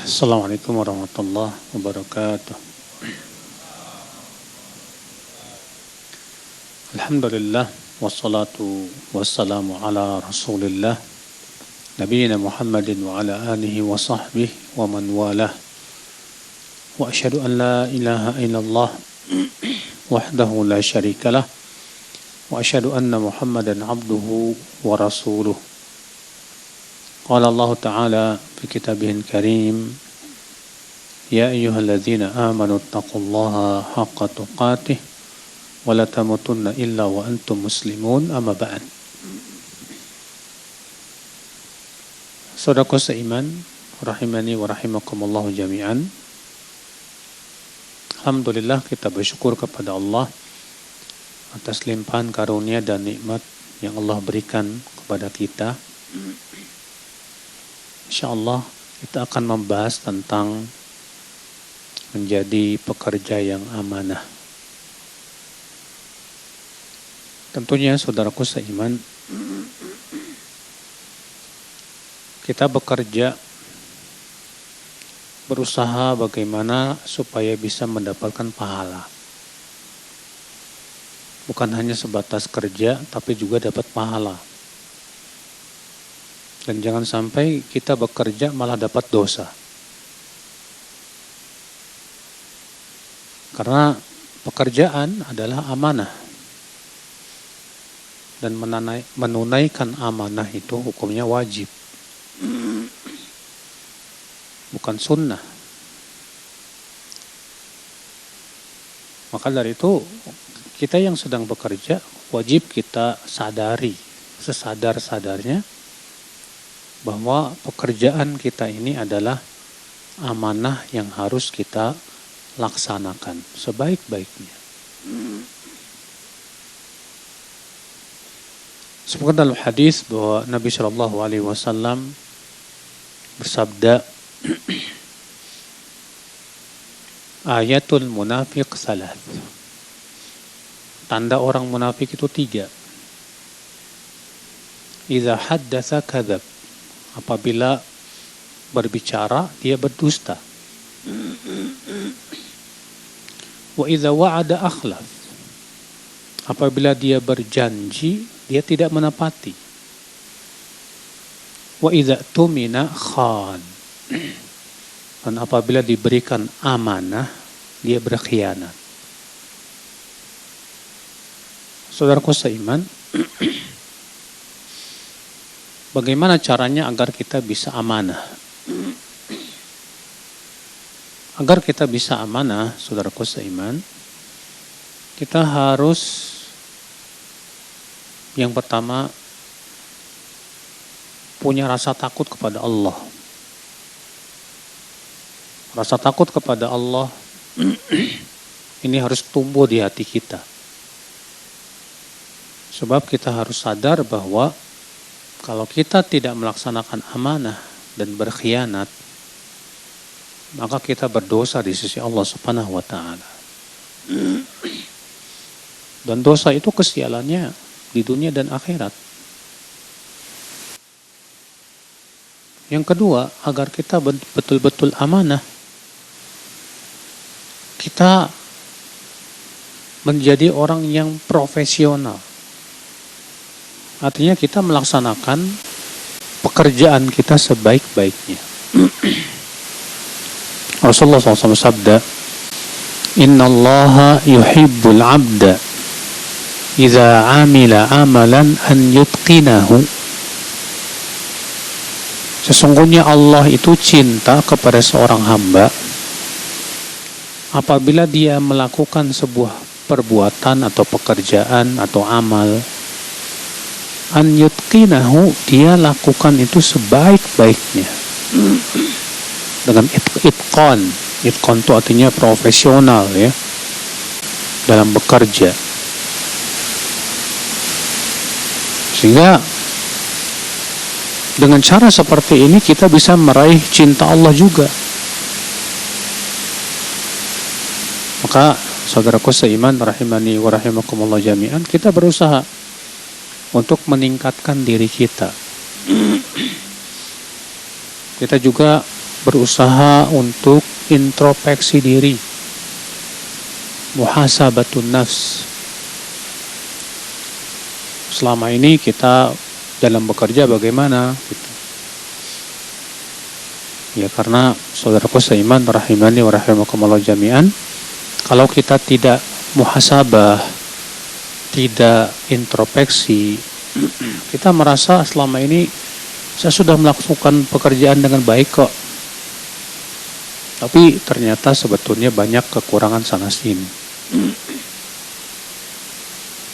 Assalamualaikum warahmatullahi wabarakatuh. Alhamdulillah wassalatu wassalamu ala Rasulillah nabiyina Muhammadin wa ala alihi wa sahbihi wa man walah. Wa asyhadu an la ilaha illallah wahdahu la syarikalah wa asyhadu anna Muhammadan abduhu wa rasuluh. Qala Allah Ta'ala fi kitabihil karim, ya ayyuhalladzina amanu taqullaha haqqa tuqatih wa la tamutunna illa wa antum muslimun, amma ba'd. Saudaraku seiman, rahimani wa rahimakumullah jami'an. Alhamdulillah, kita bersyukur kepada Allah atas limpahan karunia dan nikmat yang Allah berikan kepada kita. InsyaAllah kita akan membahas tentang menjadi pekerja yang amanah. Tentunya saudaraku seiman, kita bekerja, berusaha bagaimana supaya bisa mendapatkan pahala. Bukan hanya sebatas kerja, tapi juga dapat pahala. Dan jangan sampai kita bekerja malah dapat dosa. Karena pekerjaan adalah amanah. Dan menunaikan amanah itu hukumnya wajib. Bukan sunnah. Maka dari itu, kita yang sedang bekerja wajib kita sadari, sesadar-sadarnya, bahwa pekerjaan kita ini adalah amanah yang harus kita laksanakan sebaik-baiknya. Sebutkan dalam hadis bahwa Nabi Shallallahu Alaihi Wasallam bersabda, ayatul munafiq salat. Tanda orang munafik itu 3. Idza haddatsa kadzab. Apabila berbicara, dia berdusta. Wa idza wa'ada akhlaf. Apabila dia berjanji, dia tidak menepati. Wa idza tumina khan. Dan apabila diberikan amanah, dia berkhianat. Saudaraku seiman, bagaimana caranya agar kita bisa amanah? Agar kita bisa amanah, saudaraku seiman, kita harus yang pertama punya rasa takut kepada Allah. Rasa takut kepada Allah ini harus tumbuh di hati kita. Sebab kita harus sadar bahwa kalau kita tidak melaksanakan amanah dan berkhianat, maka kita berdosa di sisi Allah Subhanahu wa Ta'ala. Dan dosa itu kesialannya di dunia dan akhirat. Yang kedua, agar kita betul-betul amanah, kita menjadi orang yang profesional. Artinya kita melaksanakan pekerjaan kita sebaik-baiknya. Rasulullah SAW sabda, Inna Allaha yuhibbul abda idza amila amalan an yutqinahu. Sesungguhnya Allah itu cinta kepada seorang hamba apabila dia melakukan sebuah perbuatan atau pekerjaan atau amal, an yutqinahu, dia lakukan itu sebaik-baiknya. Dengan itqan. Itqan itu artinya profesional, ya, dalam bekerja. Sehingga dengan cara seperti ini kita bisa meraih cinta Allah juga. Maka saudaraku seiman, rahimani wa rahimakumullah jami'an, kita berusaha untuk meningkatkan diri kita. Kita juga berusaha untuk introspeksi diri, muhasabatun nafs. Selama ini kita dalam bekerja bagaimana gitu. Ya, karena saudaraku seiman rahimani wa rahimakumullah jami'an, kalau kita tidak muhasabah, tidak introspeksi, kita merasa selama ini saya sudah melakukan pekerjaan dengan baik kok. Tapi ternyata sebetulnya banyak kekurangan sana sini.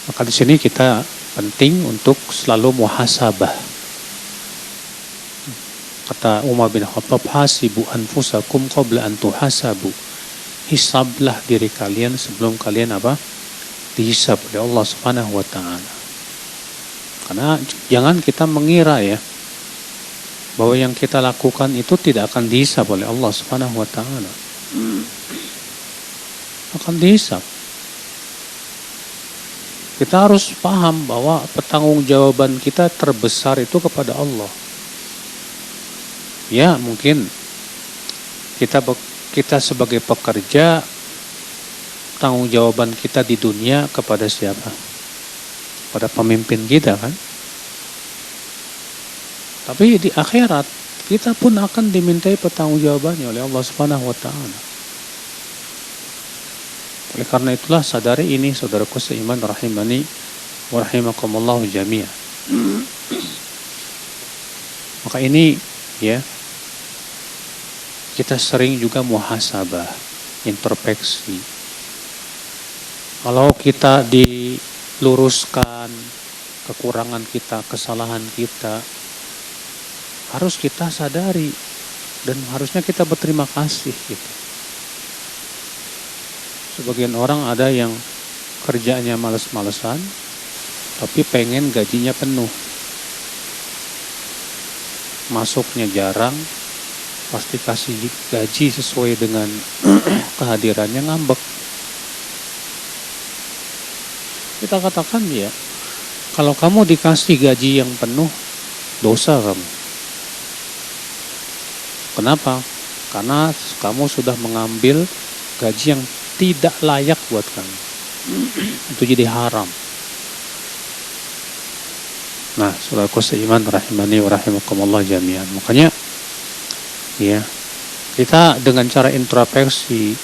Maka di sini kita penting untuk selalu muhasabah. Kata Umar bin Khattab, hasibu anfusakum qabla an tuhasabu. Hisablah diri kalian sebelum kalian dihisab oleh Allah Subhanahu wa taala. Karena jangan kita mengira ya bahwa yang kita lakukan itu tidak akan dihisab oleh Allah Subhanahu wa taala. Akan dihisab. Kita harus paham bahwa pertanggungjawaban kita terbesar itu kepada Allah. Ya, mungkin kita sebagai pekerja, tanggung jawaban kita di dunia kepada siapa? Pada pemimpin kita kan? Tapi di akhirat kita pun akan dimintai pertanggungjawabannya oleh Allah Subhanahu wa taala. Oleh karena itulah sadari ini saudaraku seiman rahimani wa rahimakumullah jami'an. Maka ini ya, kita sering juga muhasabah, introspeksi. Kalau kita diluruskan kekurangan kita, kesalahan kita, harus kita sadari dan harusnya kita berterima kasih gitu. Sebagian orang ada yang kerjanya males-malesan tapi pengen gajinya penuh. Masuknya jarang, pasti kasih gaji sesuai dengan kehadirannya, ngambek. Kita katakan ya, kalau kamu dikasih gaji yang penuh, dosa kamu. Kenapa? Karena kamu sudah mengambil gaji yang tidak layak buat kamu. Itu jadi haram. Nah, saudaraku seiman rahimani wa rahimakumullah jami'an. Makanya ya, kita dengan cara introspeksi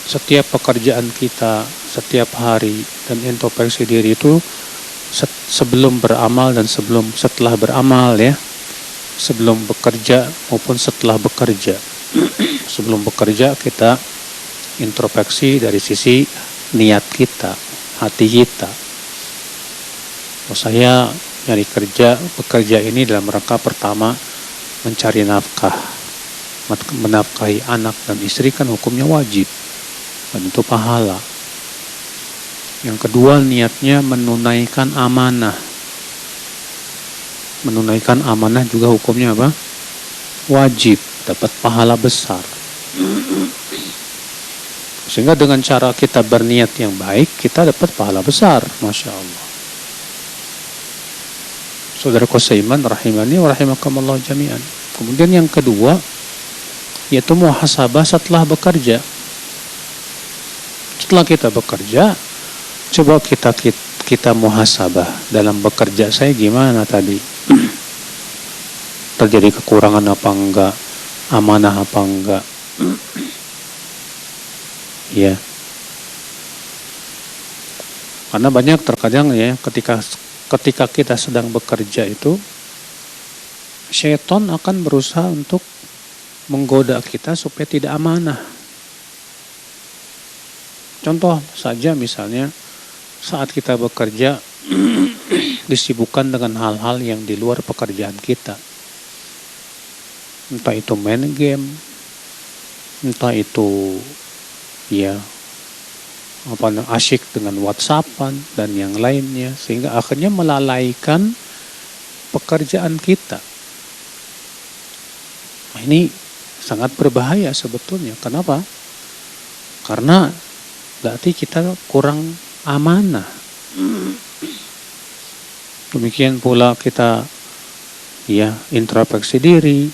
setiap pekerjaan kita setiap hari dan introspeksi diri itu sebelum beramal dan setelah beramal ya, sebelum bekerja maupun setelah bekerja. Sebelum bekerja kita introspeksi dari sisi niat kita, hati kita. Oh, saya nyari bekerja ini dalam rangka pertama mencari nafkah, menafkahi anak dan istri kan hukumnya wajib dan itu pahala. Yang kedua niatnya menunaikan amanah. Menunaikan amanah juga hukumnya apa? Wajib, dapat pahala besar. Sehingga dengan cara kita berniat yang baik, kita dapat pahala besar, Masya Allah. Saudaraku seiman rahimani wa rahimakumullah jami'an. Kemudian yang kedua yaitu muhasabah setelah bekerja. Setelah kita bekerja, coba kita muhasabah dalam bekerja saya gimana tadi? Terjadi kekurangan apa enggak? Amanah apa enggak? Ya. Karena banyak terkadang ya ketika kita sedang bekerja itu syaitan akan berusaha untuk menggoda kita supaya tidak amanah. Contoh saja misalnya saat kita bekerja disibukkan dengan hal-hal yang di luar pekerjaan kita. Entah itu main game, entah itu ya asyik dengan WhatsAppan dan yang lainnya, sehingga akhirnya melalaikan pekerjaan kita. Nah, ini sangat berbahaya sebetulnya. Kenapa? Karena berarti kita kurang amanah. Demikian pula kita ya introspeksi diri.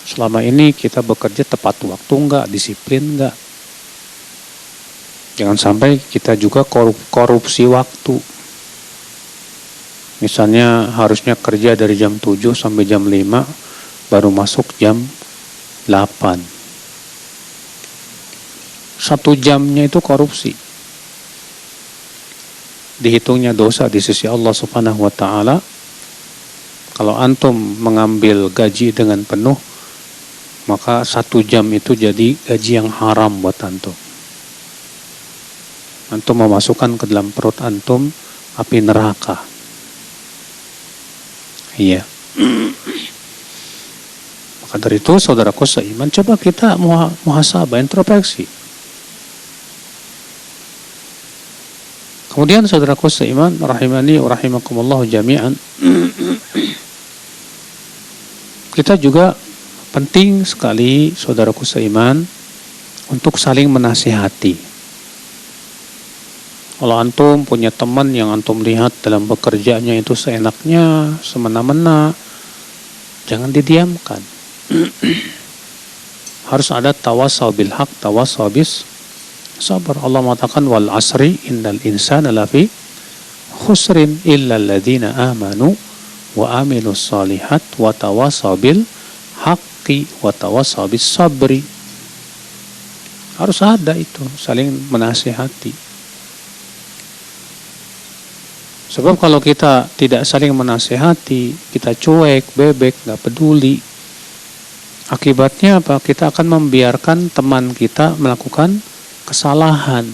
Selama ini kita bekerja tepat waktu enggak, disiplin enggak. Jangan sampai kita juga korupsi waktu. Misalnya harusnya kerja dari jam 7 sampai jam 5, baru masuk jam 8. 1 jamnya itu korupsi. Dihitungnya dosa di sisi Allah Subhanahu wa taala. Kalau antum mengambil gaji dengan penuh, maka 1 jam itu jadi gaji yang haram buat antum. Antum memasukkan ke dalam perut antum api neraka. Iya. Maka dari itu saudaraku seiman, coba kita muhasabah, introspeksi. Kemudian saudaraku seiman, rahimani wa rahimakumullah jami'an, kita juga penting sekali saudaraku seiman untuk saling menasihati. Kalau antum punya teman yang antum lihat dalam bekerjanya itu seenaknya, semena-mena, jangan didiamkan. Harus ada tawassaw bil haq, tawassaw bis sabar. Allah mengatakan wal asri innal insana lafi khusrin illa alladzina amanu wa amilus solihat wa tawassaw bil haqqi wa tawassaw bis sabri. Harus ada itu, saling menasihati. Sebab kalau kita tidak saling menasihati, kita cuek, bebek, gak peduli, akibatnya apa? Kita akan membiarkan teman kita melakukan kesalahan.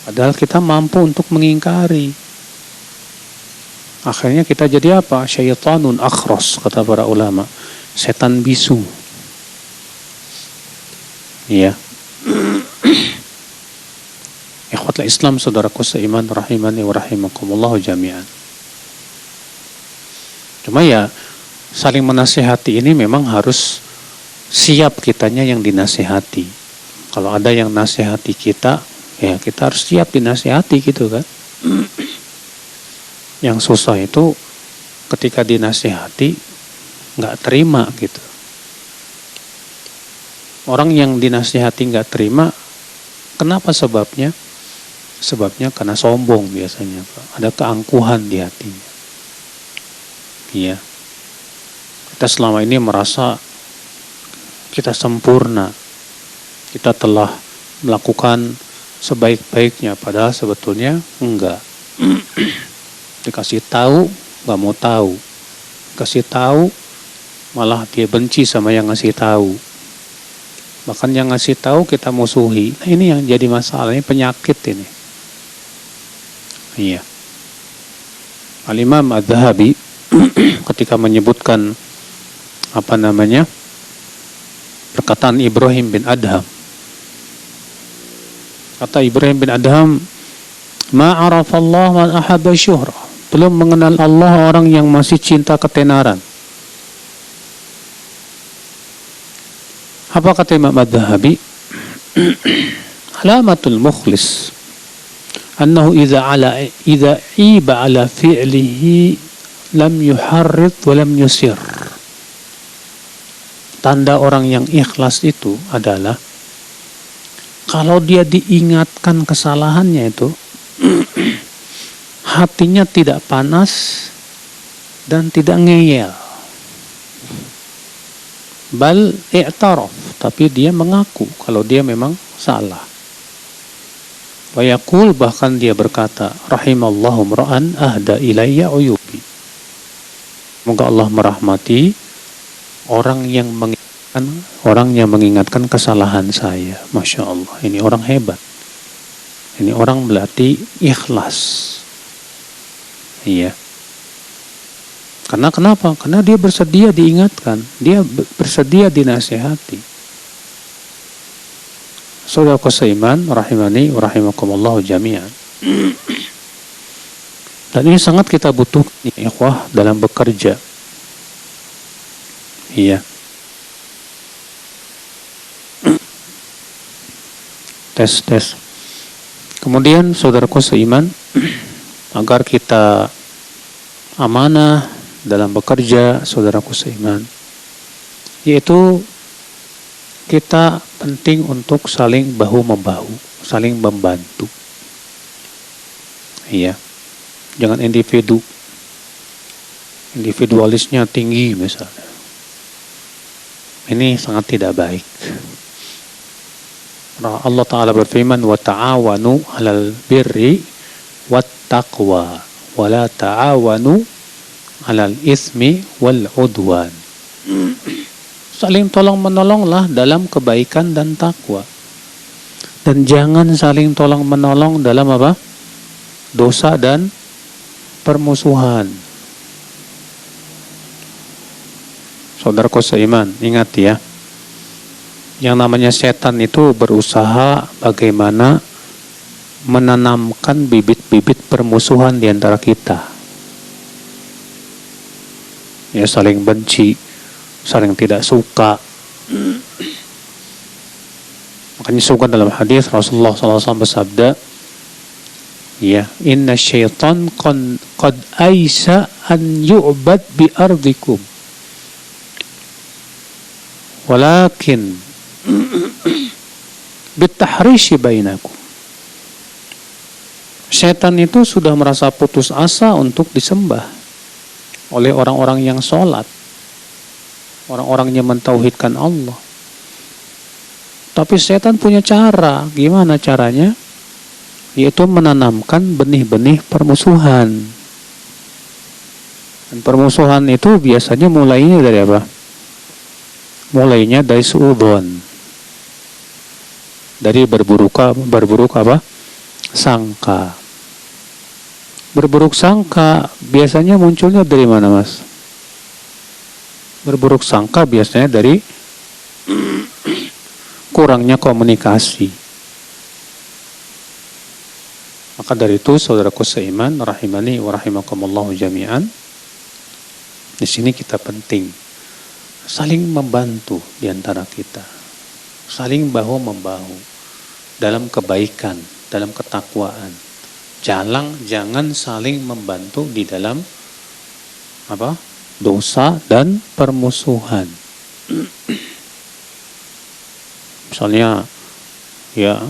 Padahal kita mampu untuk mengingkari. Akhirnya kita jadi apa? Syaitanun akhros, kata para ulama. Setan bisu. Iya. Ikhwatul Islam, saudaraku seiman, rahimani wa rahimakumullah jami'an. Cuma ya, saling menasihati ini memang harus siap kitanya yang dinasihati. Kalau ada yang nasihati kita, ya kita harus siap dinasihati gitu kan. Yang susah itu ketika dinasihati nggak terima gitu. Orang yang dinasihati nggak terima, kenapa sebabnya? Sebabnya karena sombong biasanya, Pak. Ada keangkuhan di hatinya. Iya. Kita selama ini merasa kita sempurna. Kita telah melakukan sebaik-baiknya, padahal sebetulnya enggak. Dikasih tahu, nggak mau tahu. Kasih tahu, malah dia benci sama yang ngasih tahu. Bahkan yang ngasih tahu kita musuhi. Nah, ini yang jadi masalah, ini penyakit ini. Iya. Al-Imam Adz-Dzahabi ketika menyebutkan perkataan Ibrahim bin Adham. Kata Ibrahim bin Adham, "Ma 'arafallahu man ahabba syuhra." Belum mengenal Allah orang yang masih cinta ketenaran. Apa kata Imam Adz-Dzahabi? Alamatul mukhlis annahu idza iba ala fi'lihi lam yuharrid wa lam yusir. Tanda orang yang ikhlas itu adalah kalau dia diingatkan kesalahannya itu hatinya tidak panas dan tidak ngeyel. Bal i'taraf, tapi dia mengaku kalau dia memang salah. Wa yaqul, bahkan dia berkata, rahimallahu mra'an ahda ilayya uyubi. Semoga Allah merahmati orang yang mengingatkan kesalahan saya. Masya Allah, ini orang hebat. Ini orang berarti ikhlas. Iya. Karena kenapa? Karena dia bersedia diingatkan, dia bersedia dinasihati. Saudaraku seiman, rahimani wa rahimakumullah jami'an. Dan ini sangat kita butuh, ikhwah, dalam bekerja. Iya. Tes. Kemudian saudaraku seiman, agar kita amanah dalam bekerja, saudaraku seiman, yaitu kita penting untuk saling bahu-membahu, saling membantu. Iya. Jangan individualisnya tinggi misalnya. Ini sangat tidak baik. Allah Ta'ala berfirman, wa ta'awanu 'alal birri wat taqwa wa la ta'awanu 'alal ismi wal 'udwan. Saling tolong-menolonglah dalam kebaikan dan takwa. Dan jangan saling tolong-menolong dalam apa? Dosa dan permusuhan. Saudaraku seiman, ingat ya. Yang namanya setan itu berusaha bagaimana menanamkan bibit-bibit permusuhan di antara kita. Ya, saling benci, saling tidak suka. Makanya suka dalam hadis Rasulullah SAW bersabda, ya, inna syaitan qad aisa an yu'bad bi ardikum. Walakin bitahrishi bainakum. Setan itu sudah merasa putus asa untuk disembah oleh orang-orang yang sholat, orang-orang yang mentauhidkan Allah. Tapi setan punya cara. Gimana caranya? Yaitu menanamkan benih-benih permusuhan. Dan permusuhan itu biasanya mulainya dari apa? Mulainya dari suudzon. Dari berburuk apa? Sangka. Berburuk sangka biasanya munculnya dari mana, Mas? Berburuk sangka biasanya dari kurangnya komunikasi. Maka dari itu, saudaraku seiman, rahimani wa rahimakumullahu jami'an, di sini kita penting saling membantu di antara kita, saling bahu-membahu dalam kebaikan, dalam ketakwaan. Jangan saling membantu di dalam apa? Dosa dan permusuhan. Misalnya, ya,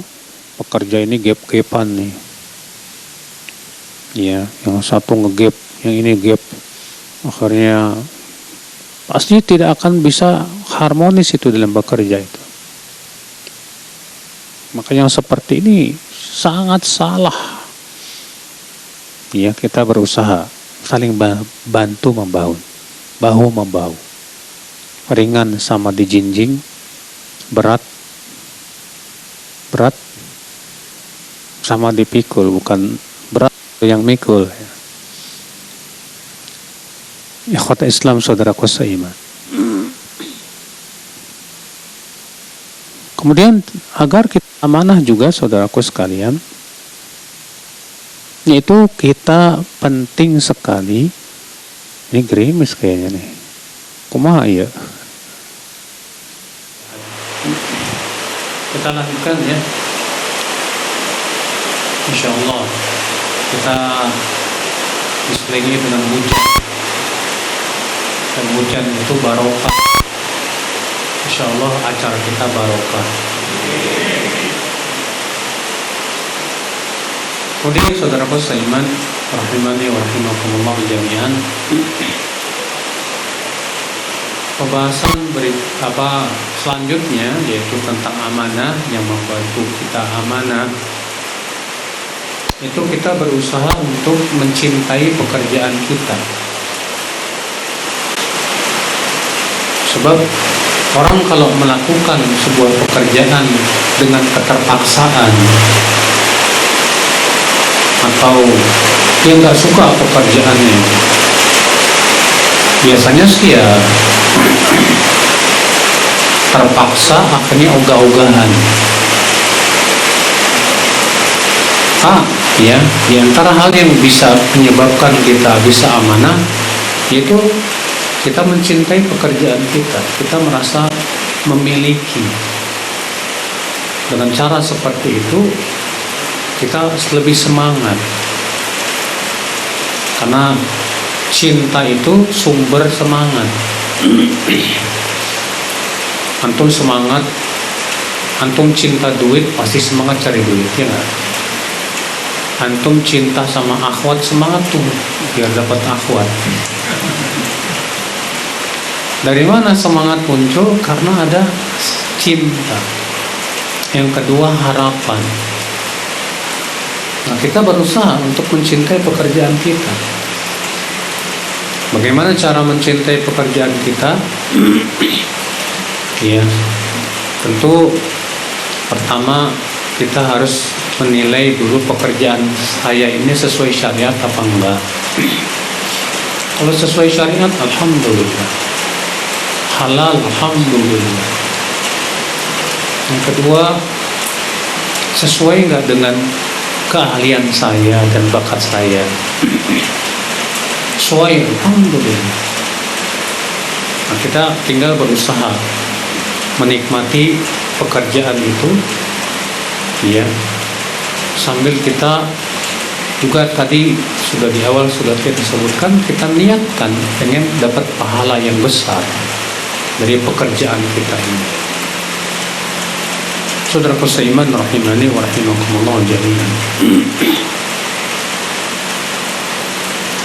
pekerja ini gap-gapan nih. Ya, yang satu ngegap, yang ini gap. Akhirnya pasti tidak akan bisa harmonis itu dalam bekerja itu. Maka yang seperti ini sangat salah. Ya, kita berusaha saling bantu membahu, bahu-membahu. Ringan sama dijinjing, berat sama dipikul, bukan berat yang mikul. Ikhwata Islam, saudaraku seiman. Kemudian agar kita amanah juga, saudaraku sekalian, yaitu kita penting sekali. Ini gerimis kayaknya nih. Kumaha iya. Kita lanjutkan ya. Insyaallah kita diselingi dengan hujan. Dan hujan itu barokah. Insyaallah acara kita barokah. Kemudian saudaraku seiman, rahimani wa rahimakumullah jami'an. Pembahasan selanjutnya yaitu tentang amanah, yang membantu kita amanah. Itu kita berusaha untuk mencintai pekerjaan kita. Sebab orang kalau melakukan sebuah pekerjaan dengan keterpaksaan atau dia nggak suka pekerjaannya, biasanya sih ya terpaksa, akhirnya ogah-ogahan. Ya, di antara hal yang bisa menyebabkan kita bisa amanah, yaitu kita mencintai pekerjaan kita. Kita merasa memiliki. Dengan cara seperti itu, kita lebih semangat. Karena cinta itu sumber semangat. Antum semangat, antum cinta duit, pasti semangat cari duit, ya nggak? Antum cinta sama akhwat, semangat tuh biar dapat akhwat. Dari mana semangat muncul? Karena ada cinta. Yang kedua, harapan. Nah, kita berusaha untuk mencintai pekerjaan kita. Bagaimana cara mencintai pekerjaan kita? Ya, tentu pertama kita harus menilai dulu pekerjaan saya ini sesuai syariat apa enggak. Kalau sesuai syariat, alhamdulillah. Halal, alhamdulillah. Yang kedua, sesuai enggak dengan keahlian saya dan bakat saya? Sesuai, alhamdulillah. Nah, kita tinggal berusaha menikmati pekerjaan itu, ya, sambil kita juga tadi sudah di awal sudah kita sebutkan, kita niatkan pengen dapat pahala yang besar dari pekerjaan kita ini. Saudaraku seiman rahimani wa rahimakumullah jami'an.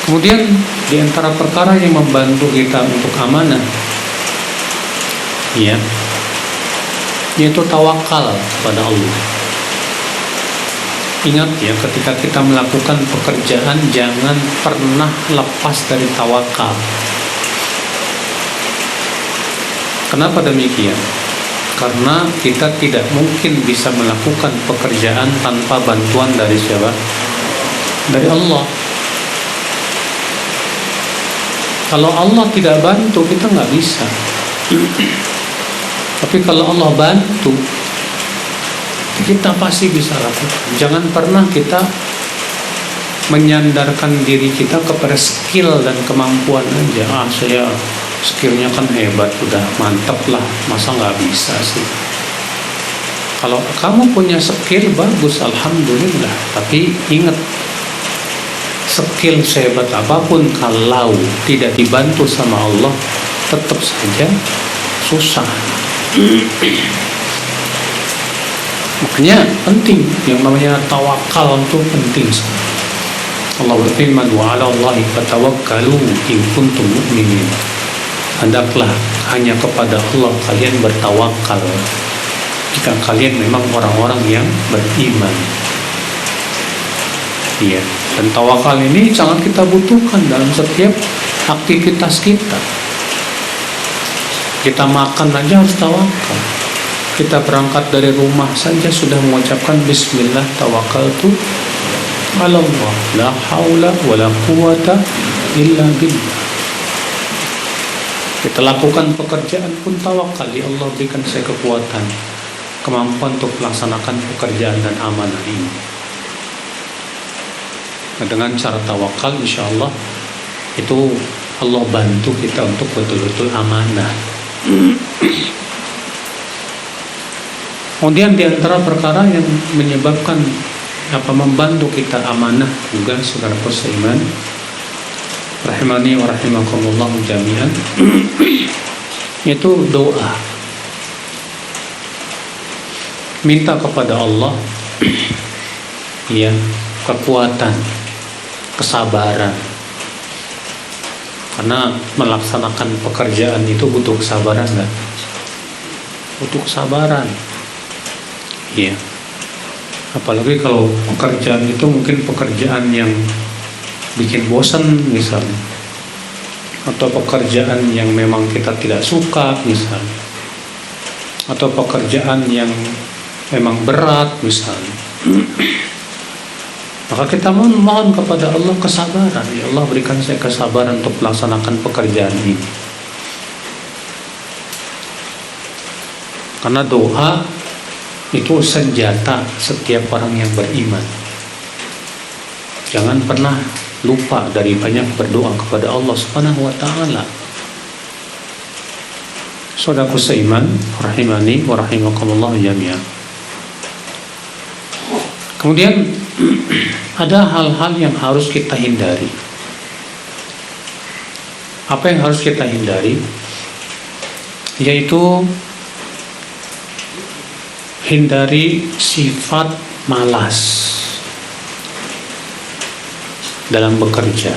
Kemudian di antara perkara yang membantu kita untuk amanah, ya, yaitu tawakal pada Allah. Ingat ya, ketika kita melakukan pekerjaan, jangan pernah lepas dari tawakal. Kenapa demikian? Karena kita tidak mungkin bisa melakukan pekerjaan tanpa bantuan dari siapa? Dari Allah. Kalau Allah tidak bantu, kita nggak bisa. Tapi kalau Allah bantu, kita pasti bisa lakukan. Jangan pernah kita menyandarkan diri kita kepada skill dan kemampuan aja. Saya skillnya kan hebat, udah mantap lah, masa nggak bisa sih? Kalau kamu punya skill bagus, alhamdulillah. Tapi ingat, skill sehebat apapun kalau tidak dibantu sama Allah, tetap saja susah. Makanya penting yang namanya tawakal itu penting. Allah berfirman, wa 'ala Allahi fatawakkalu in kuntum mu'minin. Hendaklah hanya kepada Allah kalian bertawakal jika kalian memang orang-orang yang beriman. Iya, dan tawakal ini sangat kita butuhkan dalam setiap aktivitas kita. Kita makan aja harus tawakal. Kita berangkat dari rumah saja sudah mengucapkan bismillah tawakkaltu 'ala Allah, la haula wala quwata illa billah. Kita lakukan pekerjaan pun tawakal, ya Allah berikan saya kekuatan, kemampuan untuk melaksanakan pekerjaan dan amanah ini. Nah, dengan cara tawakal, insya Allah itu Allah bantu kita untuk betul-betul amanah. Kemudian di antara perkara yang menyebabkan membantu kita amanah juga, saudara seiman rahimani wa rahimakumullah jami'an, yaitu doa. Minta kepada Allah ya kekuatan, kesabaran. Karena melaksanakan pekerjaan itu butuh kesabaran, enggak? Butuh kesabaran. Iya. Apalagi kalau pekerjaan itu mungkin pekerjaan yang bikin bosan misalnya, atau pekerjaan yang memang kita tidak suka misalnya, atau pekerjaan yang memang berat misalnya. Maka kita mohon kepada Allah kesabaran. Ya Allah berikan saya kesabaran untuk melaksanakan pekerjaan ini. Karena doa itu senjata setiap orang yang beriman. Jangan pernah lupa dari banyak berdoa kepada Allah Subhanahu wa taala. Saudaraku seiman rahimani wa rahimakumullah jami'an. Kemudian ada hal-hal yang harus kita hindari. Apa yang harus kita hindari? Yaitu hindari sifat malas dalam bekerja.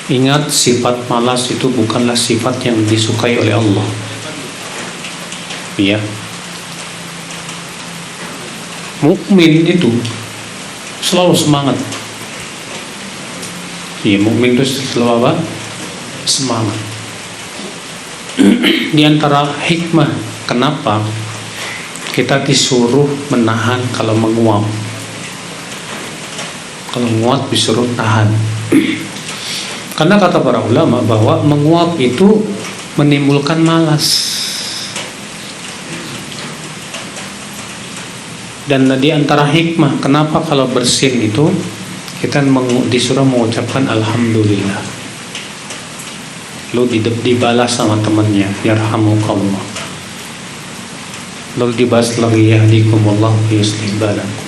Ingat, sifat malas itu bukanlah sifat yang disukai oleh Allah. Ya. Mukmin itu selalu semangat. Ya, mukmin itu selalu apa? Semangat. Di antara hikmah kenapa kita disuruh menahan kalau menguap. Kalau menguap disuruh tahan. Karena kata para ulama bahwa menguap itu menimbulkan malas. Dan di antara hikmah kenapa kalau bersin itu kita disuruh mengucapkan alhamdulillah. Lalu dibalas sama temannya, yarhamukallah. Lalu dibalas lagi, yahdikumullah wa yuslih balakum.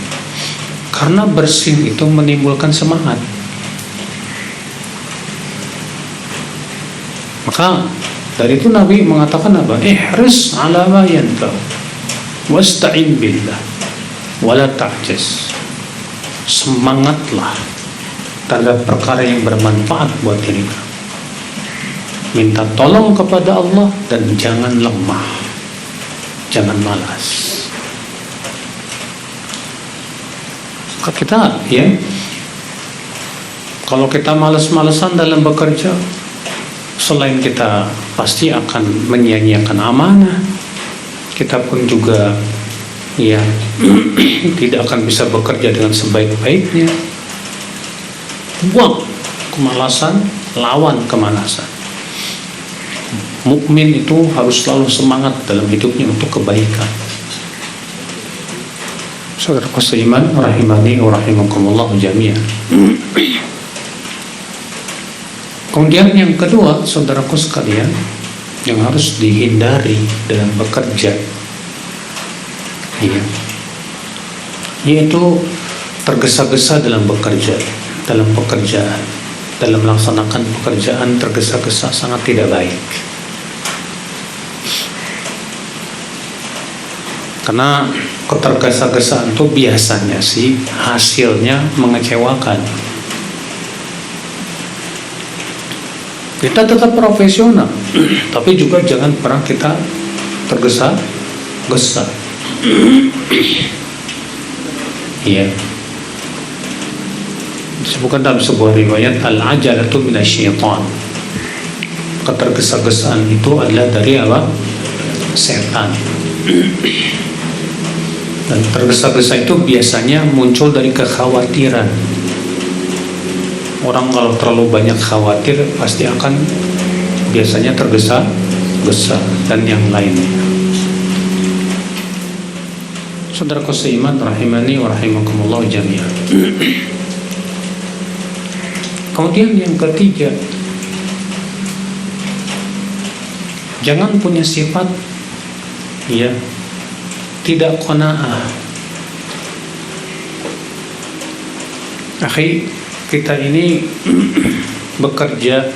Karena bersin itu menimbulkan semangat. Maka dari itu Nabi mengatakan apa? Ihris ala ma yanfa'u wasta'in billah wala ta'jaz. Semangatlah terhadap perkara yang bermanfaat buat diri kamu. Minta tolong kepada Allah dan jangan lemah, jangan malas. Kita ya, kalau kita malas-malasan dalam bekerja, selain kita pasti akan menyia-nyiakan amanah, kita pun juga ya tidak akan bisa bekerja dengan sebaik-baiknya. Buang kemalasan, lawan kemalasan. Mukmin itu harus selalu semangat dalam hidupnya untuk kebaikan. Saudaraku seiman, rahimani wa rahimakumullah jami'an. Kemudian yang kedua, saudaraku sekalian, yang harus dihindari dalam bekerja, ya, yaitu tergesa-gesa dalam bekerja, dalam pekerjaan, dalam melaksanakan pekerjaan tergesa-gesa sangat tidak baik. Karena ketergesa-gesaan itu biasanya sih hasilnya mengecewakan. Kita tetap profesional, tapi juga jangan pernah kita tergesa-gesa. Iya. Disebutkan dalam sebuah riwayat, al-ajalatu minasyaitan. Ketergesa-gesaan itu adalah dari apa? Setan. Dan tergesa-gesa itu biasanya muncul dari kekhawatiran. Orang kalau terlalu banyak khawatir pasti akan biasanya tergesa-gesa dan yang lainnya. Saudaraku seiman, rahimani wa rahimakumullah jami'an. Kemudian yang ketiga, jangan punya sifat ya tidak qanaah. Akhi, kita ini bekerja,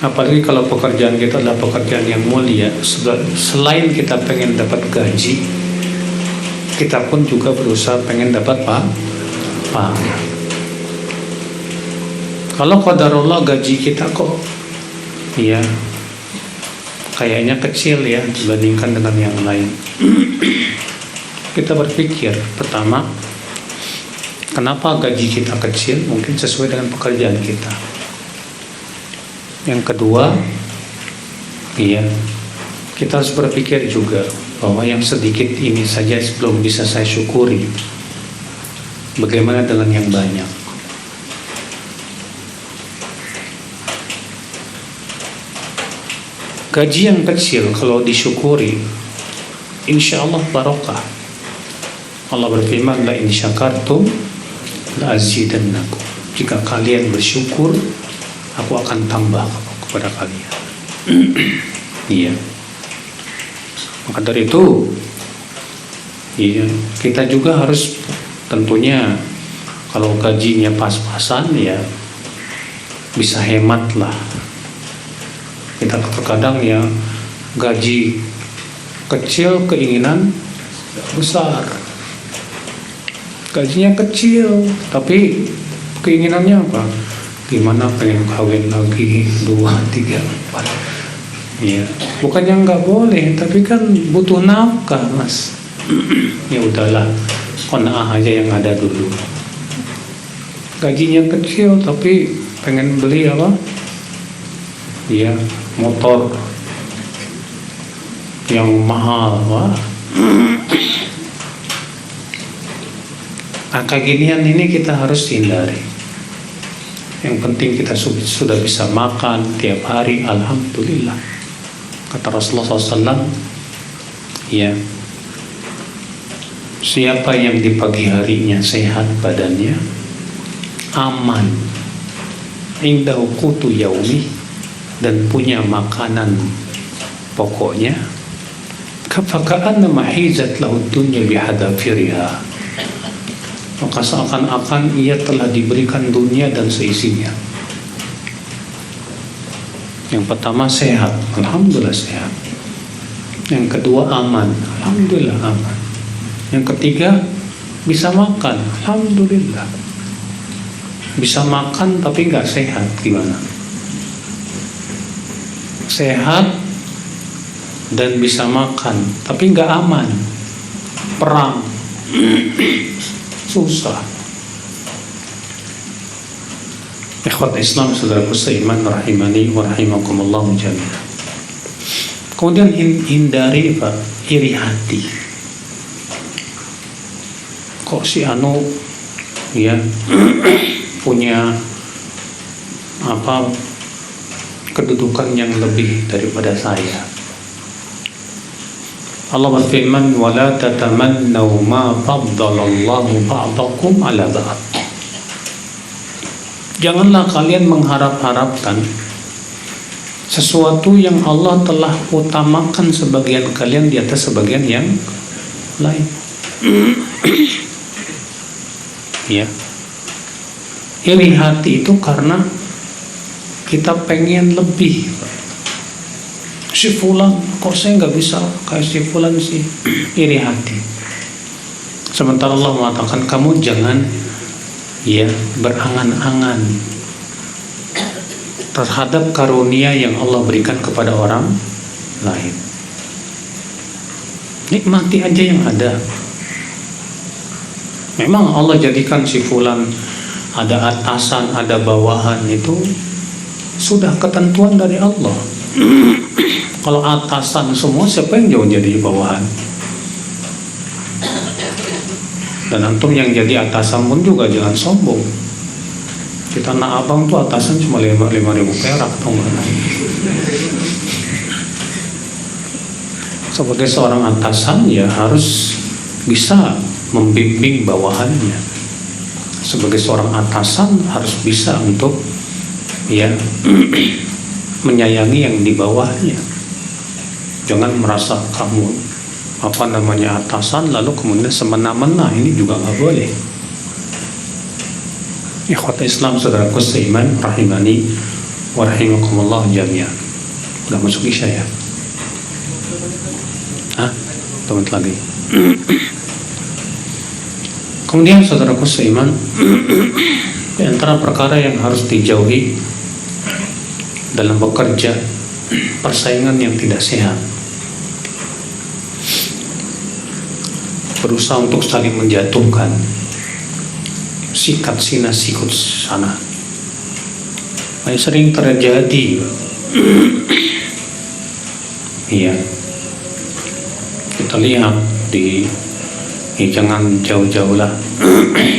apalagi kalau pekerjaan kita adalah pekerjaan yang mulia, selain kita pengen dapat gaji, kita pun juga berusaha pengen dapat pahala. Kalau qadarullah gaji kita kok ya kayaknya kecil ya dibandingkan dengan yang lain, kita berpikir pertama, kenapa gaji kita kecil? Mungkin sesuai dengan pekerjaan kita. Yang kedua, iya, kita harus berpikir juga bahwa yang sedikit ini saja belum bisa saya syukuri. Bagaimana dengan yang banyak? Gaji yang kecil kalau disyukuri, insya Allah barokah. Allah berfirman, la in syakartum la azidannakum. Jika kalian bersyukur, aku akan tambah kepada kalian. Iya. Maka dari itu, iya, kita juga harus tentunya kalau gajinya pas-pasan ya bisa hemat lah. Kita terkadang ya gaji kecil keinginan besar. Gajinya kecil, tapi keinginannya apa? Gimana pengen kawin lagi 2, 3, 4. Ya, bukannya nggak boleh, tapi kan butuh nafkah, Mas. Ya udahlah, qanaah aja yang ada dulu. Gajinya kecil, tapi pengen beli apa? Ya, motor yang mahal, wah. Nah, keginian ini kita harus hindari. Yang penting kita sudah bisa makan tiap hari, alhamdulillah. Kata Rasulullah SAW, ya, siapa yang di pagi harinya sehat badannya, aman, indahu qutu yaumi, dan punya makanan pokoknya, kafaka'anna mahizat lahu dunya bihadafiriha, maka seakan-akan ia telah diberikan dunia dan seisinya. Yang pertama sehat, alhamdulillah sehat. Yang kedua aman, alhamdulillah aman. Yang ketiga bisa makan, alhamdulillah. Bisa makan tapi nggak sehat, gimana? Sehat dan bisa makan tapi nggak aman, perang, susah. Ikhwat Islam, saudaraku seiman, rahimani wa rahimakumullah jami'an. Kemudian hindari apa? Iri hati. Kok si anu ya punya apa kedudukan yang lebih daripada saya. Allah berfirman, wala tatamannaw ma faddalallahu ba'dakum ala ba'd. Janganlah kalian mengharap-harapkan sesuatu yang Allah telah utamakan sebagian kalian di atas sebagian yang lain. Ya. Iri hati itu karena kita pengen lebih. Si fulan, kok saya nggak bisa kayak si fulan sih? Iri hati. Sementara Allah mengatakan kamu jangan ya berangan-angan terhadap karunia yang Allah berikan kepada orang lain. Nikmati aja yang ada. Memang Allah jadikan si fulan ada atasan, ada bawahan, itu sudah ketentuan dari Allah. Kalau atasan semua, siapa yang jauh jadi bawahan? Dan antum yang jadi atasan pun juga jangan sombong. Di Tanah Abang tuh atasan cuma 5.000 perak, tau gak? Sebagai seorang atasan ya harus bisa membimbing bawahannya. Sebagai seorang atasan harus bisa untuk ya menyayangi yang di bawahnya. Jangan merasa kamu atasan lalu kemudian semena-mena, ini juga nggak boleh. Ikhwat Islam, saudaraku seiman, rahimani wa rahimakumullah jami'an. Udah masuk isya ya? Tunggu lagi. Kemudian saudaraku seiman, di antara perkara yang harus dijauhi dalam bekerja, persaingan yang tidak sehat. Berusaha untuk saling menjatuhkan, sikat sini sikut sana. Sering terjadi. Iya, kita lihat jangan jauh-jauh lah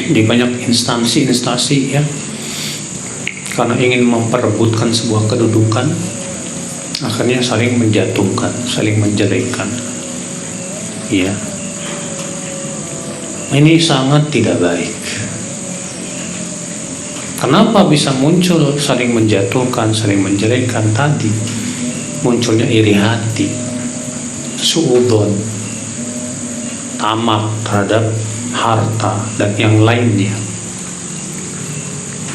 di banyak instansi ya, karena ingin memperebutkan sebuah kedudukan, akhirnya saling menjatuhkan, saling menjelekkan. Iya. Ini sangat tidak baik. Kenapa bisa muncul saling menjatuhkan, saling menjelekkan tadi? Munculnya iri hati, suudzon, tamak terhadap harta dan yang lainnya,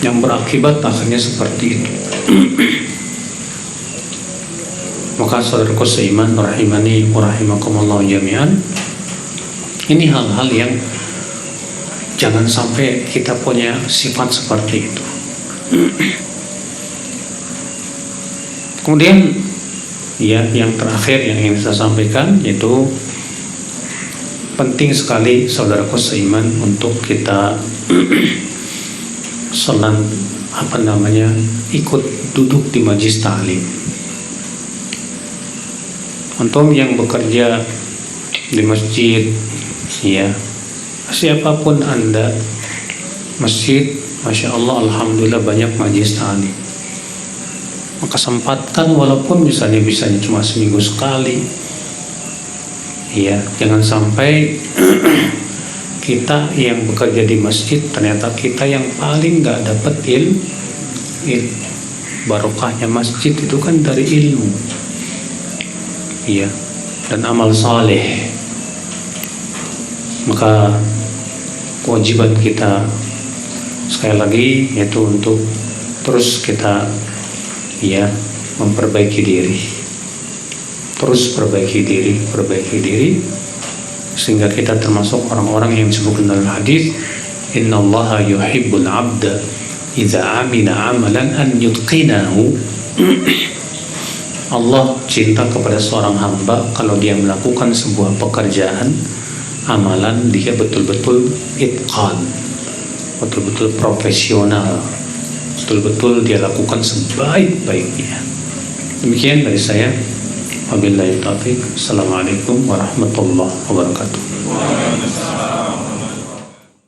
yang berakibat akhirnya seperti itu. Maka saudaraku seiman rahimani wa rahimakumullah jami'an, ini hal-hal yang jangan sampai kita punya sifat seperti itu. Kemudian ya, yang terakhir yang ingin saya sampaikan yaitu penting sekali saudaraku seiman untuk kita ikut duduk di majelis ta'lim. Antum yang bekerja di masjid, ya, siapapun Anda, masjid, Masya Allah, Alhamdulillah banyak majelis ta'lim. Maka sempatkan walaupun misalnya cuma seminggu sekali, ya, jangan sampai kita yang bekerja di masjid ternyata kita yang paling gak dapat ilmu. Barokahnya masjid itu kan dari ilmu, ya, dan amal saleh. Maka kewajiban kita sekali lagi yaitu untuk terus kita, ya, memperbaiki diri, terus perbaiki diri sehingga kita termasuk orang-orang yang disebutkan dalam hadis, innallaha yuhibbul 'abda idza 'amila 'amalan an yutqinahu. Allah cinta kepada seorang hamba kalau dia melakukan sebuah pekerjaan, amalan, dia betul-betul itqan, betul-betul profesional, betul-betul dia lakukan sebaik-baiknya. Demikian dari saya. Wabillahi taufiq. Assalamualaikum warahmatullahi wabarakatuh.